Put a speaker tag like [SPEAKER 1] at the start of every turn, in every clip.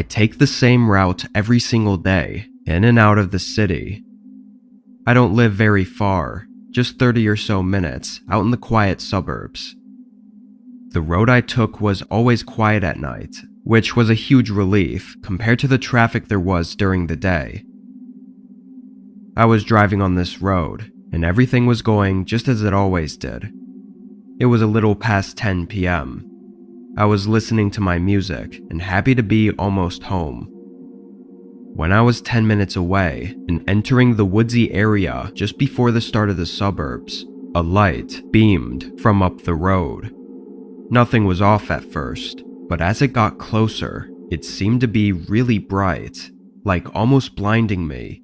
[SPEAKER 1] I take the same route every single day, in and out of the city. I don't live very far, just 30 or so minutes out in the quiet suburbs. The road I took was always quiet at night, which was a huge relief compared to the traffic there was during the day. I was driving on this road, and everything was going just as it always did. It was a little past 10 p.m. I was listening to my music and happy to be almost home. When I was 10 minutes away and entering the woodsy area just before the start of the suburbs, a light beamed from up the road. Nothing was off at first, but as it got closer, it seemed to be really bright, like almost blinding me.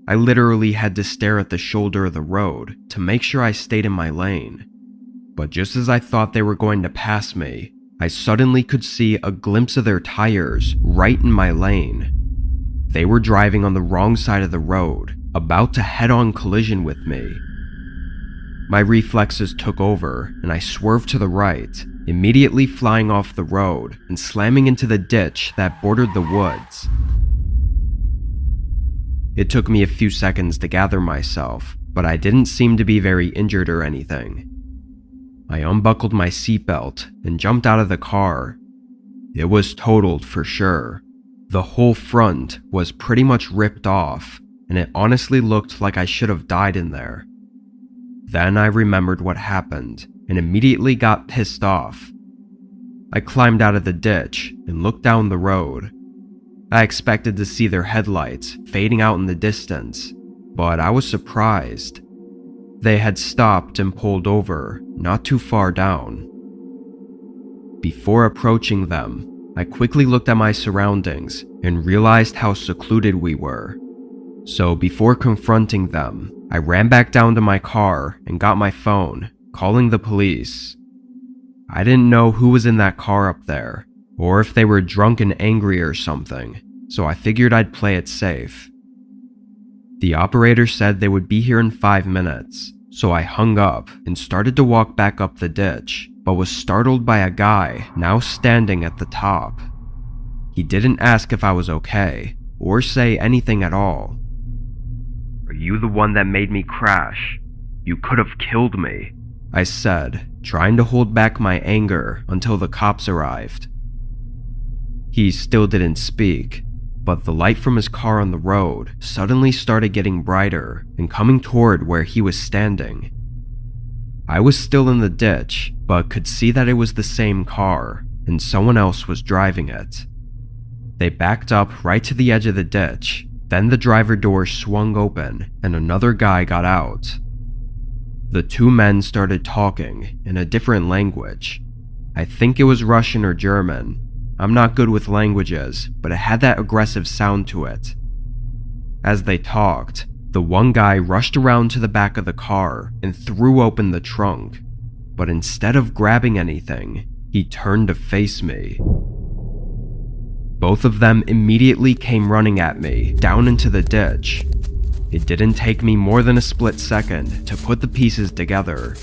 [SPEAKER 1] I literally had to stare at the shoulder of the road to make sure I stayed in my lane. But just as I thought they were going to pass me, I suddenly could see a glimpse of their tires right in my lane. They were driving on the wrong side of the road, about to head-on collision with me. My reflexes took over and I swerved to the right, immediately flying off the road and slamming into the ditch that bordered the woods. It took me a few seconds to gather myself, but I didn't seem to be very injured or anything. I unbuckled my seatbelt and jumped out of the car. It was totaled for sure. The whole front was pretty much ripped off, and it honestly looked like I should have died in there. Then I remembered what happened and immediately got pissed off. I climbed out of the ditch and looked down the road. I expected to see their headlights fading out in the distance, but I was surprised. They had stopped and pulled over not too far down. Before approaching them, I quickly looked at my surroundings and realized how secluded we were. So before confronting them, I ran back down to my car and got my phone, calling the police. I didn't know who was in that car up there, or if they were drunk and angry or something, so I figured I'd play it safe. The operator said they would be here in 5 minutes, so I hung up and started to walk back up the ditch, but was startled by a guy now standing at the top. He didn't ask if I was okay, or say anything at all. "Are you the one that made me crash? You could have killed me," I said, trying to hold back my anger until the cops arrived. He still didn't speak, but the light from his car on the road suddenly started getting brighter and coming toward where he was standing. I was still in the ditch, but could see that it was the same car, and someone else was driving it. They backed up right to the edge of the ditch, then the driver door swung open and another guy got out. The two men started talking in a different language. I think it was Russian or German. I'm not good with languages, but it had that aggressive sound to it. As they talked, the one guy rushed around to the back of the car and threw open the trunk, but instead of grabbing anything, he turned to face me. Both of them immediately came running at me down into the ditch. It didn't take me more than a split second to put the pieces together.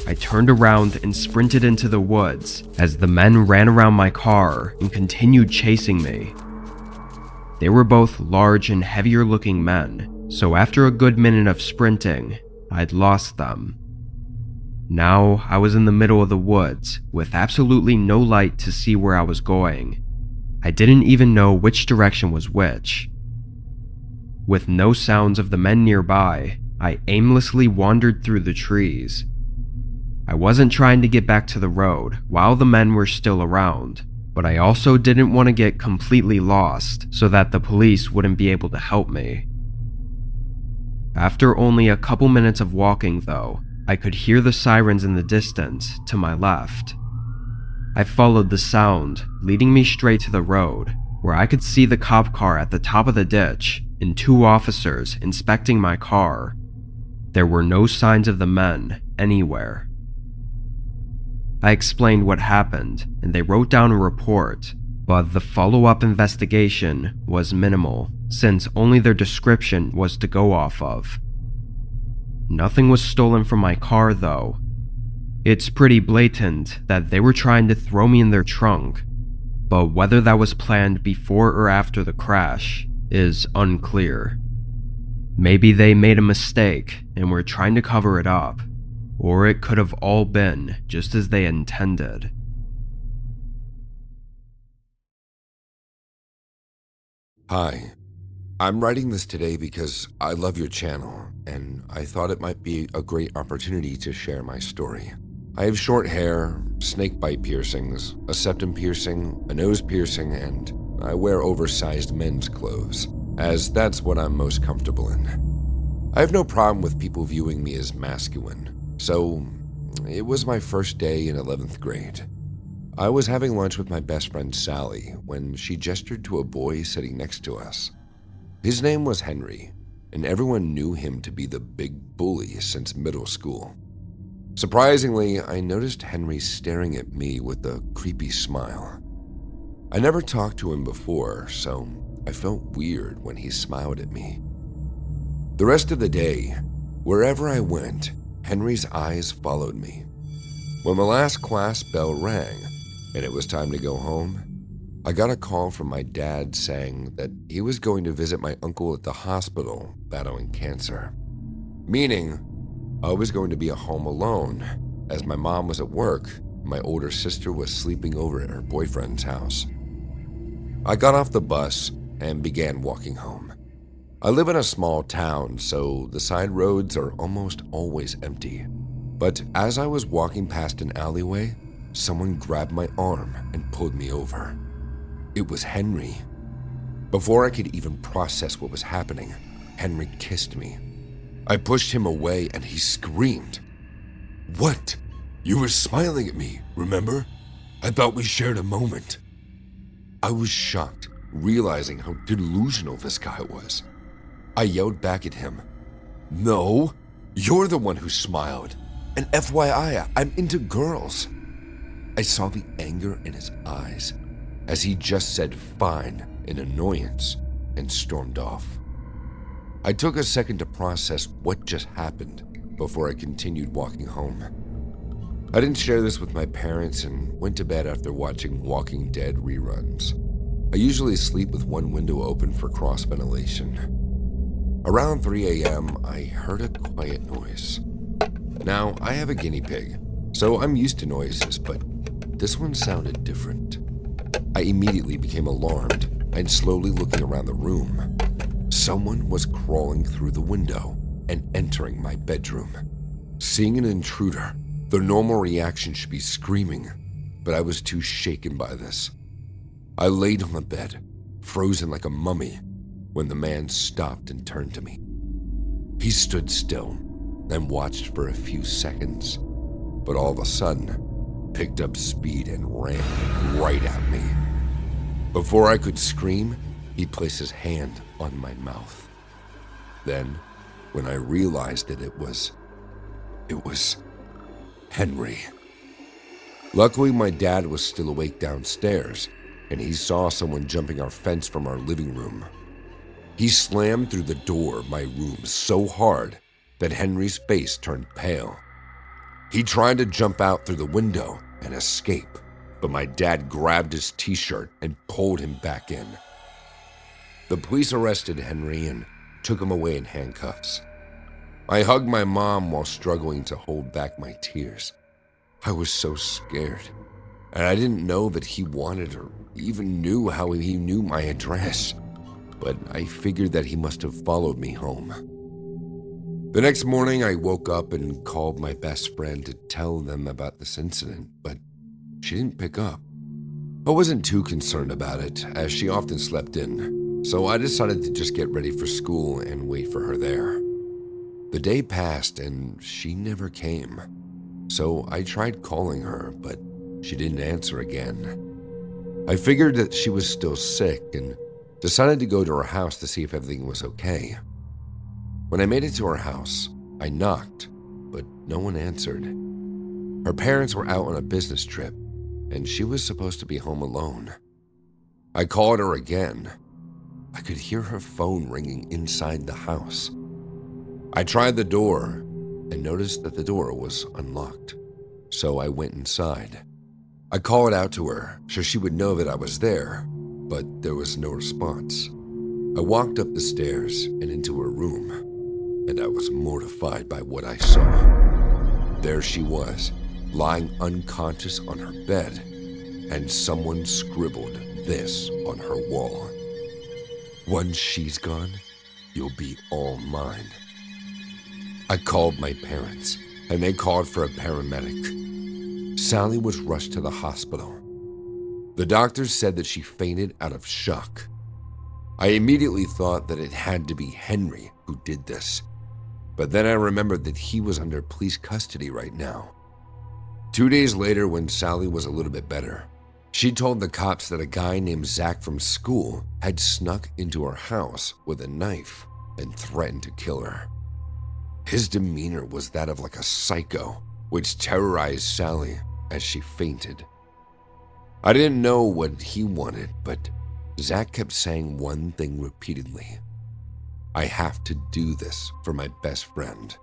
[SPEAKER 1] I turned around and sprinted into the woods as the men ran around my car and continued chasing me. They were both large and heavier looking men, so after a good minute of sprinting, I'd lost them. Now I was in the middle of the woods with absolutely no light to see where I was going. I didn't even know which direction was which. With no sounds of the men nearby, I aimlessly wandered through the trees. I wasn't trying to get back to the road while the men were still around, but I also didn't want to get completely lost so that the police wouldn't be able to help me. After only a couple minutes of walking though, I could hear the sirens in the distance to my left. I followed the sound, leading me straight to the road, where I could see the cop car at the top of the ditch and two officers inspecting my car. There were no signs of the men anywhere. I explained what happened, and they wrote down a report, but the follow-up investigation was minimal, since only their description was to go off of. Nothing was stolen from my car, though. It's pretty blatant that they were trying to throw me in their trunk. but whether that was planned before or after the crash is unclear. Maybe they made a mistake and were trying to cover it up, or it could have all been just as they intended.
[SPEAKER 2] Hi, I'm writing this today because I love your channel, and I thought it might be a great opportunity to share my story. I have short hair, snake bite piercings, a septum piercing, a nose piercing, and I wear oversized men's clothes, as that's what I'm most comfortable in. I have no problem with people viewing me as masculine, so it was my first day in 11th grade. I was having lunch with my best friend Sally when she gestured to a boy sitting next to us. His name was Henry, and everyone knew him to be the big bully since middle school. Surprisingly, I noticed Henry staring at me with a creepy smile. I never talked to him before, so I felt weird when he smiled at me. The rest of the day, wherever I went, Henry's eyes followed me. When the last class bell rang and it was time to go home, I got a call from my dad saying that he was going to visit my uncle at the hospital battling cancer. Meaning, I was going to be at home alone, as my mom was at work and my older sister was sleeping over at her boyfriend's house. I got off the bus and began walking home. I live in a small town, so the side roads are almost always empty. But as I was walking past an alleyway, someone grabbed my arm and pulled me over. It was Henry. Before I could even process what was happening, Henry kissed me. I pushed him away and he screamed. "What? You were smiling at me, remember? I thought we shared a moment." I was shocked, realizing how delusional this guy was. I yelled back at him, "No, you're the one who smiled. And FYI, I'm into girls." I saw the anger in his eyes as he just said fine in annoyance and stormed off. I took a second to process what just happened before I continued walking home. I didn't share this with my parents and went to bed after watching Walking Dead reruns. I usually sleep with one window open for cross ventilation. Around 3 a.m., I heard a quiet noise. Now, I have a guinea pig, so I'm used to noises, but this one sounded different. I immediately became alarmed and slowly looking around the room. Someone was crawling through the window and entering my bedroom. Seeing an intruder, the normal reaction should be screaming, but I was too shaken by this. I laid on the bed, frozen like a mummy, when the man stopped and turned to me. He stood still and watched for a few seconds, but all of a sudden, picked up speed and ran right at me. Before I could scream, he placed his hand on my mouth. Then, when I realized that it was Henry. Luckily, my dad was still awake downstairs, and he saw someone jumping our fence from our living room. He slammed through the door of my room so hard that Henry's face turned pale. He tried to jump out through the window and escape, but my dad grabbed his t-shirt and pulled him back in. The police arrested Henry and took him away in handcuffs. I hugged my mom while struggling to hold back my tears. I was so scared, and I didn't know that he wanted or even knew how he knew my address, but I figured that he must have followed me home. The next morning, I woke up and called my best friend to tell them about this incident, but she didn't pick up. I wasn't too concerned about it, as she often slept in, so I decided to just get ready for school and wait for her there. The day passed and she never came, so I tried calling her, but she didn't answer again. I figured that she was still sick and decided to go to her house to see if everything was okay. When I made it to her house, I knocked, but no one answered. Her parents were out on a business trip, and she was supposed to be home alone. I called her again. I could hear her phone ringing inside the house. I tried the door and noticed that the door was unlocked, so I went inside. I called out to her so she would know that I was there, but there was no response. I walked up the stairs and into her room, and I was mortified by what I saw. There she was, lying unconscious on her bed, and someone scribbled this on her wall: "Once she's gone, you'll be all mine." I called my parents, and they called for a paramedic. Sally was rushed to the hospital. The doctors said that she fainted out of shock. I immediately thought that it had to be Henry who did this, but then I remembered that he was under police custody right now. 2 days later, when Sally was a little bit better, she told the cops that a guy named Zach from school had snuck into her house with a knife and threatened to kill her. His demeanor was that of like a psycho, which terrorized Sally as she fainted. I didn't know what he wanted, but Zach kept saying one thing repeatedly: "I have to do this for my best friend.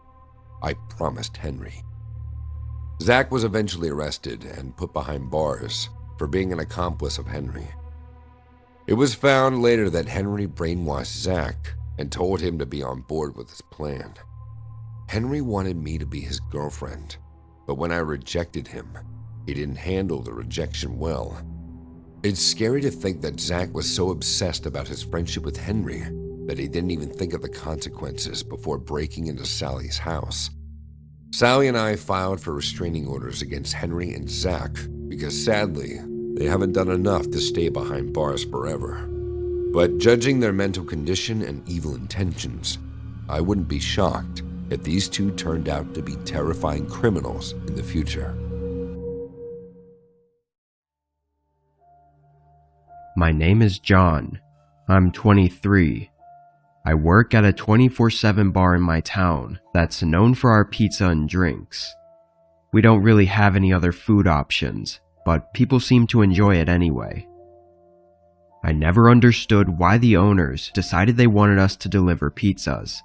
[SPEAKER 2] I promised Henry." Zach was eventually arrested and put behind bars for being an accomplice of Henry. It was found later that Henry brainwashed Zach and told him to be on board with his plan. Henry wanted me to be his girlfriend, but when I rejected him, he didn't handle the rejection well. It's scary to think that Zach was so obsessed about his friendship with Henry that he didn't even think of the consequences before breaking into Sally's house. Sally and I filed for restraining orders against Henry and Zach because sadly, they haven't done enough to stay behind bars forever. But judging their mental condition and evil intentions, I wouldn't be shocked if these two turned out to be terrifying criminals in the future.
[SPEAKER 1] My name is John. I'm 23. I work at a 24/7 bar in my town that's known for our pizza and drinks. We don't really have any other food options, but people seem to enjoy it anyway. I never understood why the owners decided they wanted us to deliver pizzas.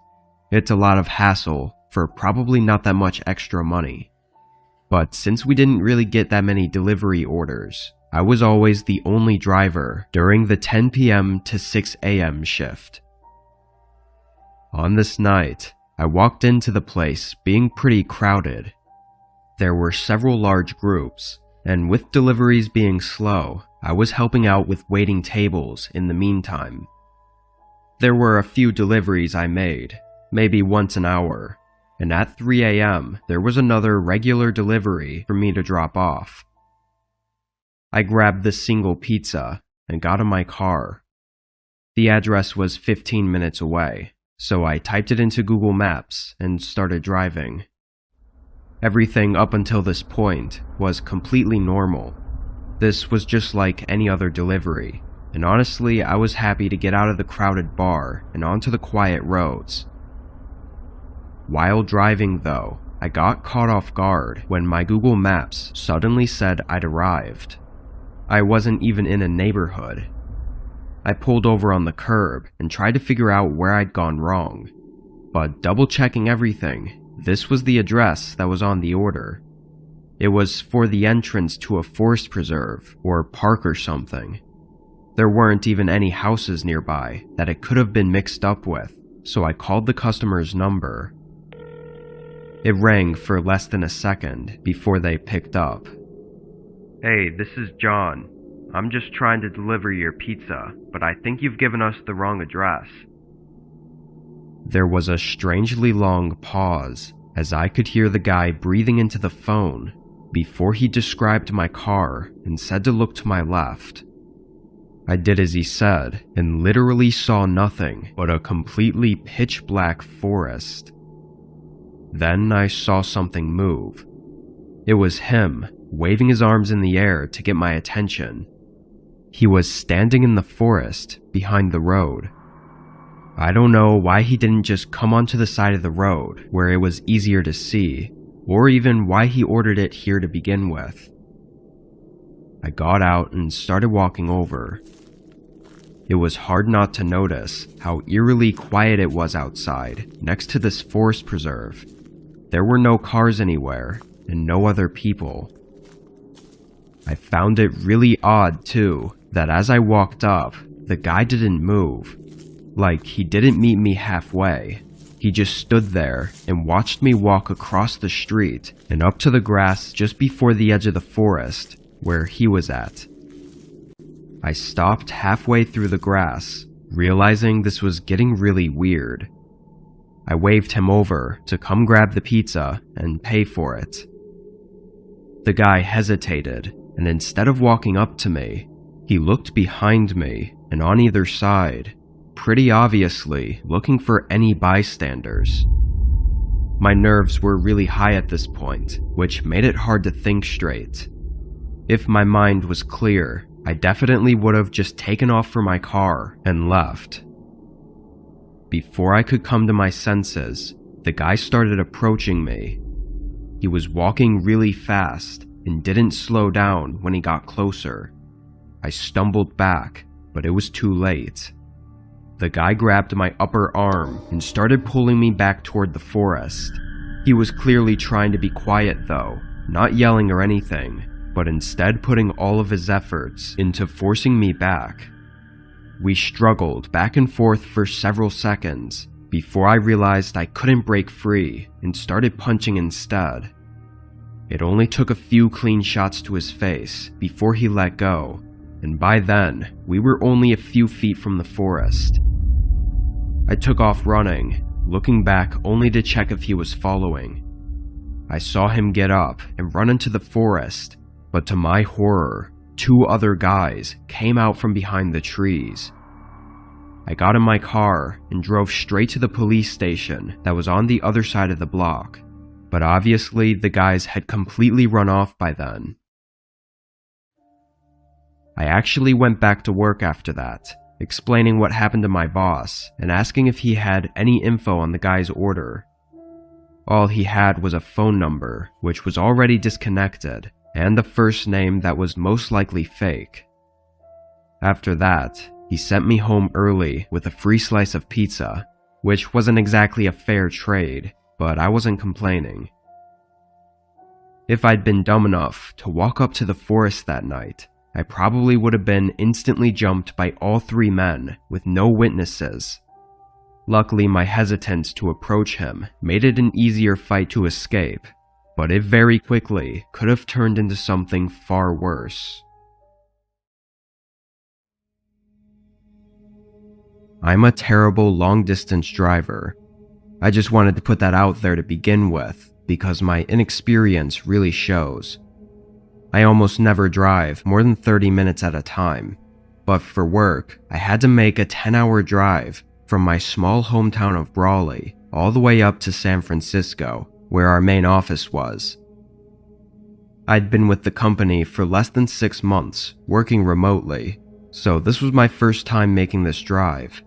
[SPEAKER 1] It's a lot of hassle for probably not that much extra money. But since we didn't really get that many delivery orders, I was always the only driver during the 10 p.m. to 6 a.m. shift. On this night, I walked into the place being pretty crowded. There were several large groups, and with deliveries being slow, I was helping out with waiting tables in the meantime. There were a few deliveries I made, maybe once an hour, and at 3 a.m. there was another regular delivery for me to drop off. I grabbed the single pizza and got in my car. The address was 15 minutes away, so I typed it into Google Maps and started driving. Everything up until this point was completely normal. This was just like any other delivery, and honestly, I was happy to get out of the crowded bar and onto the quiet roads. While driving though, I got caught off guard when my Google Maps suddenly said I'd arrived. I wasn't even in a neighborhood. I pulled over on the curb and tried to figure out where I'd gone wrong, but double-checking everything, this was the address that was on the order. It was for the entrance to a forest preserve or park or something. There weren't even any houses nearby that it could have been mixed up with, so I called the customer's number. It rang for less than a second before they picked up. "Hey, this is John. I'm just trying to deliver your pizza, but I think you've given us the wrong address." There was a strangely long pause as I could hear the guy breathing into the phone before he described my car and said to look to my left. I did as he said and literally saw nothing but a completely pitch black forest. Then I saw something move. It was him, waving his arms in the air to get my attention. He was standing in the forest behind the road. I don't know why he didn't just come onto the side of the road where it was easier to see, or even why he ordered it here to begin with. I got out and started walking over. It was hard not to notice how eerily quiet it was outside next to this forest preserve. There were no cars anywhere and no other people. I found it really odd too, that as I walked up, the guy didn't move. Like, he didn't meet me halfway. He just stood there and watched me walk across the street and up to the grass just before the edge of the forest, where he was at. I stopped halfway through the grass, realizing this was getting really weird. I waved him over to come grab the pizza and pay for it. The guy hesitated, and instead of walking up to me, he looked behind me and on either side, pretty obviously looking for any bystanders. My nerves were really high at this point, which made it hard to think straight. If my mind was clear, I definitely would have just taken off for my car and left. Before I could come to my senses, the guy started approaching me. He was walking really fast and didn't slow down when he got closer. I stumbled back, but it was too late. The guy grabbed my upper arm and started pulling me back toward the forest. He was clearly trying to be quiet though, not yelling or anything, but instead putting all of his efforts into forcing me back. We struggled back and forth for several seconds before I realized I couldn't break free and started punching instead. It only took a few clean shots to his face before he let go, and by then, we were only a few feet from the forest. I took off running, looking back only to check if he was following. I saw him get up and run into the forest, but to my horror, 2 other guys came out from behind the trees. I got in my car and drove straight to the police station that was on the other side of the block, but obviously the guys had completely run off by then. I actually went back to work after that, explaining what happened to my boss and asking if he had any info on the guy's order. All he had was a phone number, which was already disconnected, and the first name that was most likely fake. After that, he sent me home early with a free slice of pizza, which wasn't exactly a fair trade, but I wasn't complaining. If I'd been dumb enough to walk up to the forest that night, I probably would have been instantly jumped by all 3 men with no witnesses. Luckily, my hesitance to approach him made it an easier fight to escape, but it very quickly could have turned into something far worse. I'm a terrible long-distance driver. I just wanted to put that out there to begin with, because my inexperience really shows. I almost never drive more than 30 minutes at a time, but for work, I had to make a 10-hour drive from my small hometown of Brawley all the way up to San Francisco, where our main office was. I'd been with the company for less than 6 months, working remotely, so this was my first time making this drive.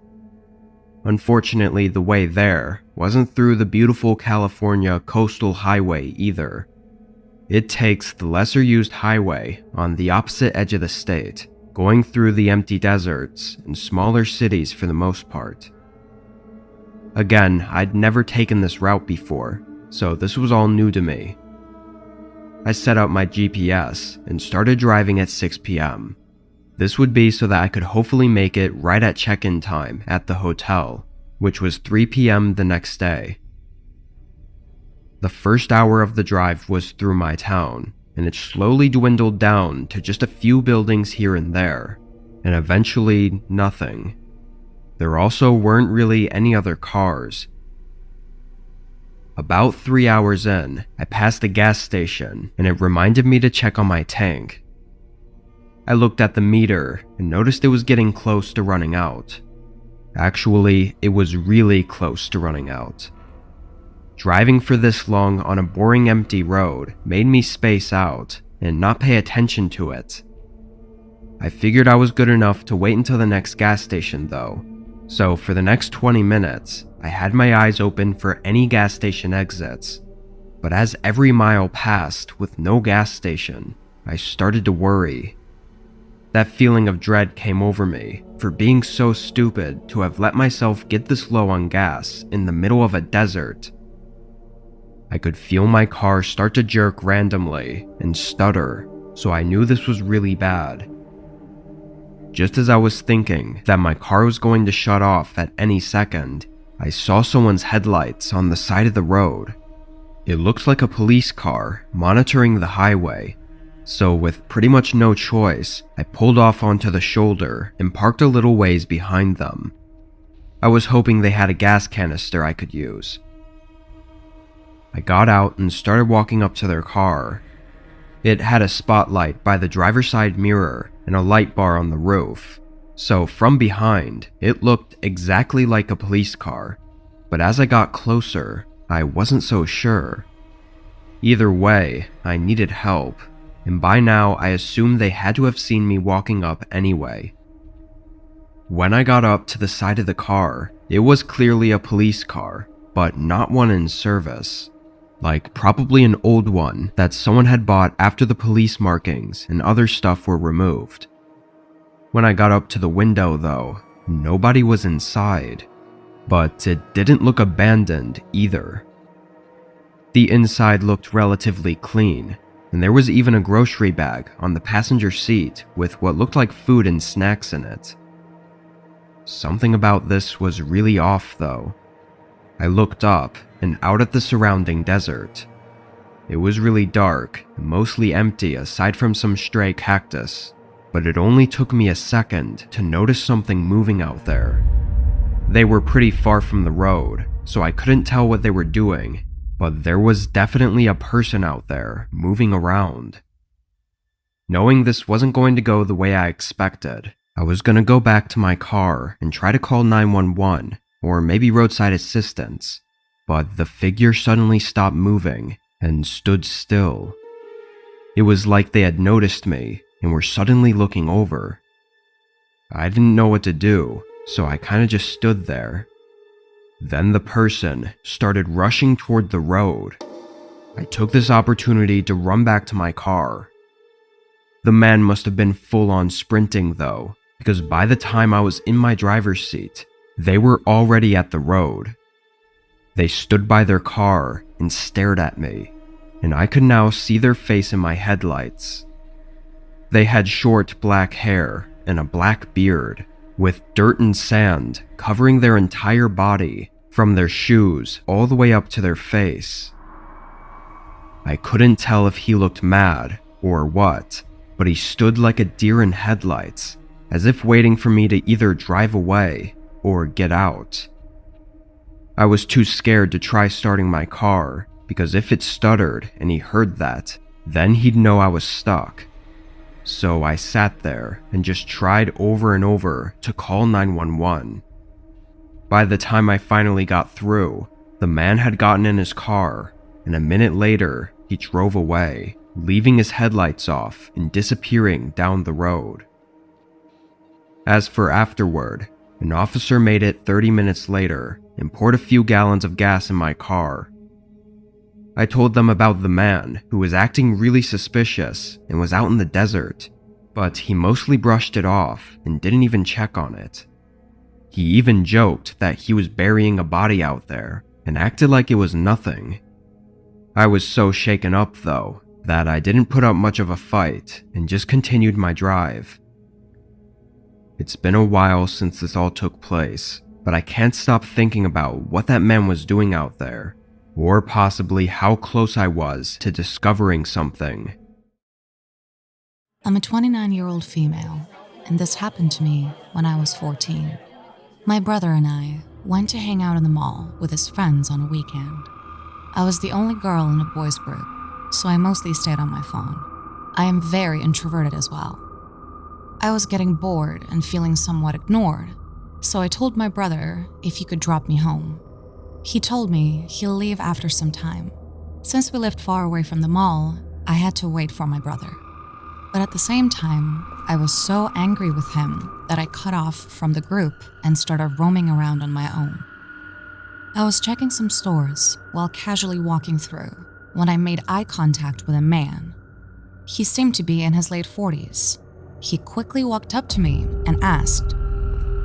[SPEAKER 1] Unfortunately, the way there wasn't through the beautiful California coastal highway either. It takes the lesser-used highway on the opposite edge of the state, going through the empty deserts and smaller cities for the most part. Again, I'd never taken this route before, so this was all new to me. I set up my GPS and started driving at 6 p.m. This would be so that I could hopefully make it right at check-in time at the hotel, which was 3 p.m. the next day. The first hour of the drive was through my town, and it slowly dwindled down to just a few buildings here and there, and eventually nothing. There also weren't really any other cars. About 3 hours in, I passed a gas station, and it reminded me to check on my tank. I looked at the meter and noticed it was getting close to running out. Actually, it was really close to running out. Driving for this long on a boring empty road made me space out and not pay attention to it. I figured I was good enough to wait until the next gas station though, so for the next 20 minutes, I had my eyes open for any gas station exits. But as every mile passed with no gas station, I started to worry. That feeling of dread came over me for being so stupid to have let myself get this low on gas in the middle of a desert. I could feel my car start to jerk randomly and stutter, so I knew this was really bad. Just as I was thinking that my car was going to shut off at any second, I saw someone's headlights on the side of the road. It looked like a police car monitoring the highway, so with pretty much no choice, I pulled off onto the shoulder and parked a little ways behind them. I was hoping they had a gas canister I could use. I got out and started walking up to their car. It had a spotlight by the driver's side mirror and a light bar on the roof, so from behind, it looked exactly like a police car, but as I got closer, I wasn't so sure. Either way, I needed help, and by now I assumed they had to have seen me walking up anyway. When I got up to the side of the car, it was clearly a police car, but not one in service. Like probably an old one that someone had bought after the police markings and other stuff were removed. When I got up to the window though, nobody was inside, but it didn't look abandoned either. The inside looked relatively clean, and there was even a grocery bag on the passenger seat with what looked like food and snacks in it. Something about this was really off though. I looked up and out at the surrounding desert. It was really dark, and mostly empty aside from some stray cactus, but it only took me a second to notice something moving out there. They were pretty far from the road, so I couldn't tell what they were doing, but there was definitely a person out there moving around. Knowing this wasn't going to go the way I expected, I was going to go back to my car and try to call 911 or maybe roadside assistance, but the figure suddenly stopped moving and stood still. It was like they had noticed me and were suddenly looking over. I didn't know what to do, so I kinda just stood there. Then the person started rushing toward the road. I took this opportunity to run back to my car. The man must have been full-on sprinting though, because by the time I was in my driver's seat, they were already at the road. They stood by their car and stared at me, and I could now see their face in my headlights. They had short black hair and a black beard, with dirt and sand covering their entire body, from their shoes all the way up to their face. I couldn't tell if he looked mad or what, but he stood like a deer in headlights, as if waiting for me to either drive away or get out. I was too scared to try starting my car, because if it stuttered and he heard that, then he'd know I was stuck. So I sat there and just tried over and over to call 911. By the time I finally got through, the man had gotten in his car, and a minute later, he drove away, leaving his headlights off and disappearing down the road. As for afterward, an officer made it 30 minutes later and poured a few gallons of gas in my car. I told them about the man who was acting really suspicious and was out in the desert, but he mostly brushed it off and didn't even check on it. He even joked that he was burying a body out there and acted like it was nothing. I was so shaken up though that I didn't put up much of a fight and just continued my drive. It's been a while since this all took place, but I can't stop thinking about what that man was doing out there, or possibly how close I was to discovering something.
[SPEAKER 3] I'm a 29-year-old female, and this happened to me when I was 14. My brother and I went to hang out in the mall with his friends on a weekend. I was the only girl in a boys' group, so I mostly stayed on my phone. I am very introverted as well. I was getting bored and feeling somewhat ignored, so I told my brother if he could drop me home. He told me he'll leave after some time. Since we lived far away from the mall, I had to wait for my brother. But at the same time, I was so angry with him that I cut off from the group and started roaming around on my own. I was checking some stores while casually walking through when I made eye contact with a man. He seemed to be in his late 40s. He quickly walked up to me and asked,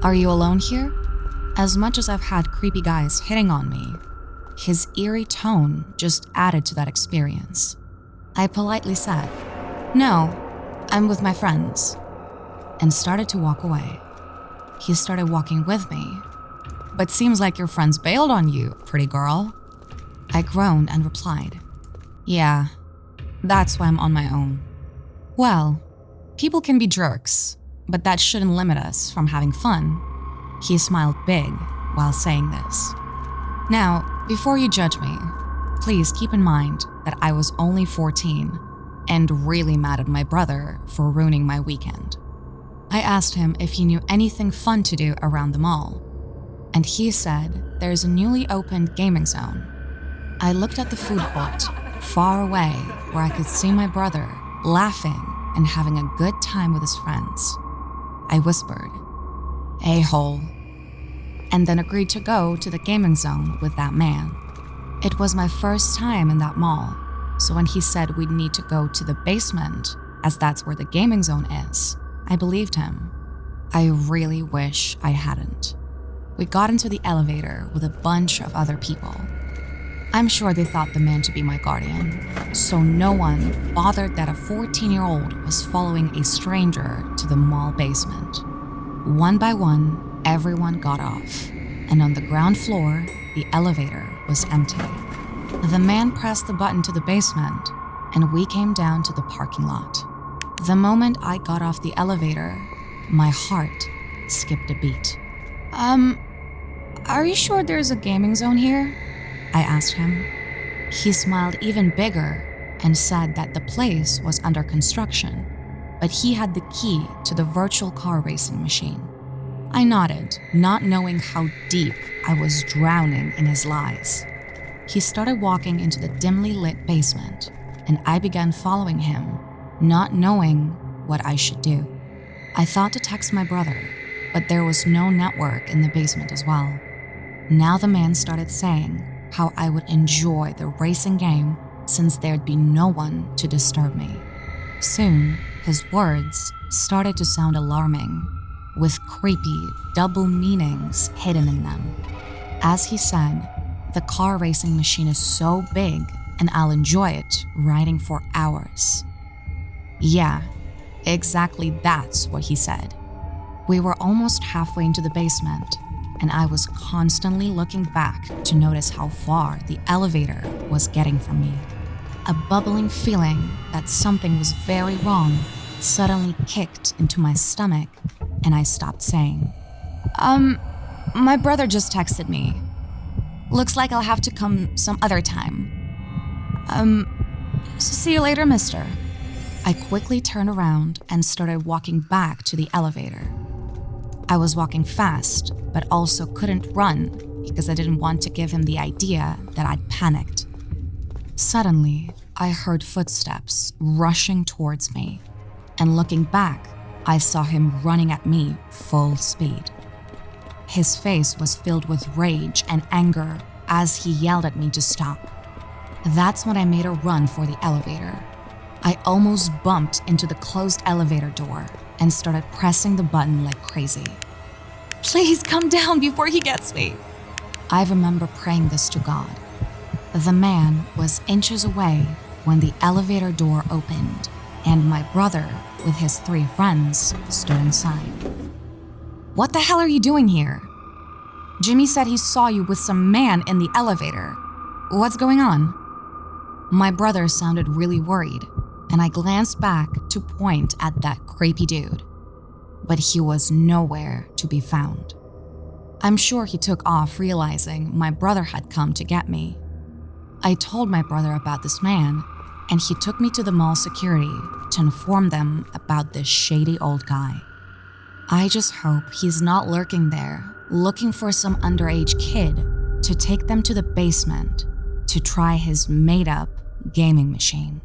[SPEAKER 3] "Are you alone here?" As much as I've had creepy guys hitting on me, his eerie tone just added to that experience. I politely said, "No, I'm with my friends," and started to walk away. He started walking with me. "But seems like your friends bailed on you, pretty girl." I groaned and replied, "Yeah, that's why I'm on my own." "Well, people can be jerks, but that shouldn't limit us from having fun." He smiled big while saying this. Now, before you judge me, please keep in mind that I was only 14 and really mad at my brother for ruining my weekend. I asked him if he knew anything fun to do around the mall, and he said there's a newly opened gaming zone. I looked at the food court, far away, where I could see my brother laughing and having a good time with his friends. I whispered, "A-hole," and then agreed to go to the gaming zone with that man. It was my first time in that mall, so when he said we'd need to go to the basement, as that's where the gaming zone is, I believed him. I really wish I hadn't. We got into the elevator with a bunch of other people. I'm sure they thought the man to be my guardian, so no one bothered that a 14-year-old was following a stranger to the mall basement. One by one, everyone got off, and on the ground floor, the elevator was empty. The man pressed the button to the basement, and we came down to the parking lot. The moment I got off the elevator, my heart skipped a beat. Are you sure there's a gaming zone here?" I asked him. He smiled even bigger and said that the place was under construction, but he had the key to the virtual car racing machine. I nodded, not knowing how deep I was drowning in his lies. He started walking into the dimly lit basement, and I began following him, not knowing what I should do. I thought to text my brother, but there was no network in the basement as well. Now the man started saying how I would enjoy the racing game since there'd be no one to disturb me. Soon, his words started to sound alarming, with creepy double meanings hidden in them. As he said, "The car racing machine is so big and I'll enjoy it riding for hours." Yeah, exactly that's what he said. We were almost halfway into the basement, and I was constantly looking back to notice how far the elevator was getting from me. A bubbling feeling that something was very wrong suddenly kicked into my stomach, and I stopped saying, My brother just texted me. Looks like I'll have to come some other time. See you later, mister." I quickly turned around and started walking back to the elevator. I was walking fast, but also couldn't run because I didn't want to give him the idea that I'd panicked. Suddenly, I heard footsteps rushing towards me, and looking back, I saw him running at me full speed. His face was filled with rage and anger as he yelled at me to stop. That's when I made a run for the elevator. I almost bumped into the closed elevator door and started pressing the button like crazy. "Please come down before he gets me." I remember praying this to God. The man was inches away when the elevator door opened, and my brother, with his 3 friends, stood inside. "What the hell are you doing here? Jimmy said he saw you with some man in the elevator. What's going on?" My brother sounded really worried, and I glanced back to point at that creepy dude. But he was nowhere to be found. I'm sure he took off realizing my brother had come to get me. I told my brother about this man, and he took me to the mall security to inform them about this shady old guy. I just hope he's not lurking there, looking for some underage kid to take them to the basement to try his made-up gaming machine.